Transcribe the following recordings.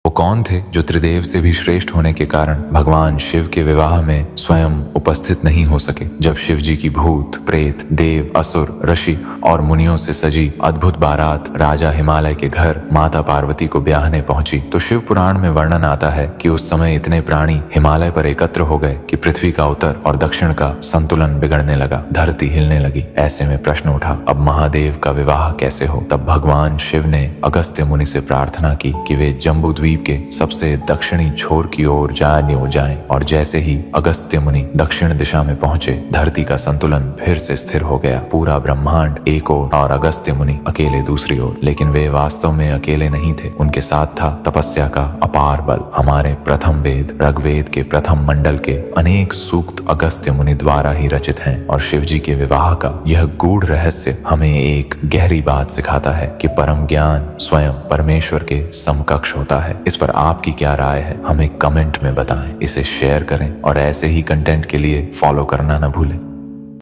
वो कौन थे जो त्रिदेव से भी श्रेष्ठ होने के कारण भगवान शिव के विवाह में स्वयं उपस्थित नहीं हो सके। जब शिव जी की भूत, प्रेत, देव, असुर, ऋषि और मुनियों से सजी अद्भुत बारात राजा हिमालय के घर माता पार्वती को ब्याहने पहुंची तो शिव पुराण में वर्णन आता है कि उस समय इतने प्राणी हिमालय पर एकत्र हो गए कि पृथ्वी का उत्तर और दक्षिण का संतुलन बिगड़ने लगा, धरती हिलने लगी। ऐसे में प्रश्न उठा, अब महादेव का विवाह कैसे हो? तब भगवान शिव ने अगस्त्य मुनि से प्रार्थना की कि वे जम्बू द्वीप के सबसे दक्षिणी छोर की ओर जाएं और जैसे ही अगस्त्य मुनि दक्षिण दिशा में पहुंचे धरती का संतुलन फिर से स्थिर हो गया। पूरा ब्रह्मांड एक ओर और अगस्त्य मुनि अकेले दूसरी ओर। लेकिन वे वास्तव में अकेले नहीं थे, उनके साथ था तपस्या का अपार बल। हमारे प्रथम वेद ऋग्वेद के प्रथम मंडल के अनेक सूक्त अगस्त्य मुनि द्वारा ही रचित हैं और शिव जी के विवाह का यह गूढ़ रहस्य हमें एक गहरी बात सिखाता है कि परम ज्ञान स्वयं परमेश्वर के समकक्ष होता है। इस पर आपकी क्या राय है? हमें कमेंट में बताएं, इसे शेयर करें और ऐसे ही कंटेंट के लिए फॉलो करना न भूलें।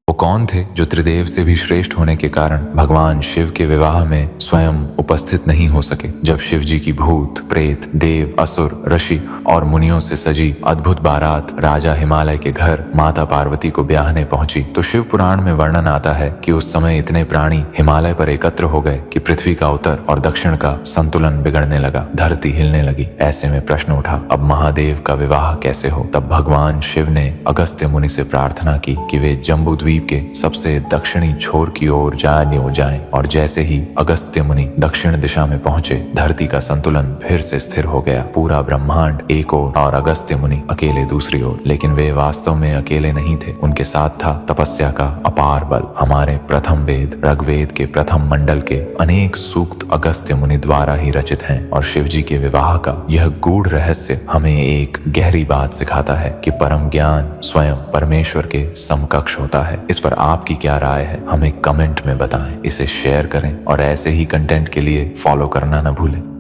वो कौन थे जो त्रिदेव से भी श्रेष्ठ होने के कारण भगवान शिव के विवाह में स्वयं उपस्थित नहीं हो सके? जब शिव जी की भूत, प्रेत, देव, असुर, ऋषि और मुनियों से सजी अद्भुत बारात राजा हिमालय के घर माता पार्वती को ब्याहने पहुंची तो शिव पुराण में वर्णन आता है कि उस समय इतने प्राणी हिमालय पर एकत्र हो गए कि पृथ्वी का उत्तर और दक्षिण का संतुलन बिगड़ने लगा, धरती हिलने लगी। ऐसे में प्रश्न उठा, अब महादेव का विवाह कैसे हो? तब भगवान शिव ने अगस्त्य मुनि से प्रार्थना की कि वे जम्बू द्वीप के सबसे दक्षिणी छोर की ओर जाएं और जैसे ही अगस्त्य मुनि दक्षिण दिशा में पहुंचे धरती का संतुलन फिर से स्थिर हो गया। पूरा ब्रह्मांड एक ओर और अगस्त्य मुनि अकेले दूसरी ओर। लेकिन वे वास्तव में अकेले नहीं थे, उनके साथ था तपस्या का अपार बल। हमारे प्रथम वेद ऋग्वेद के प्रथम मंडल के अनेक सूक्त अगस्त्य मुनि द्वारा ही रचित हैं और शिव जी के विवाह का यह गूढ़ रहस्य हमें एक गहरी बात सिखाता है कि परम ज्ञान स्वयं परमेश्वर के समकक्ष होता है। इस पर आपकी क्या राय है? हमें कमेंट में बताएं, इसे शेयर करें और ऐसे ही कंटेंट के लिए फॉलो करना न भूलें।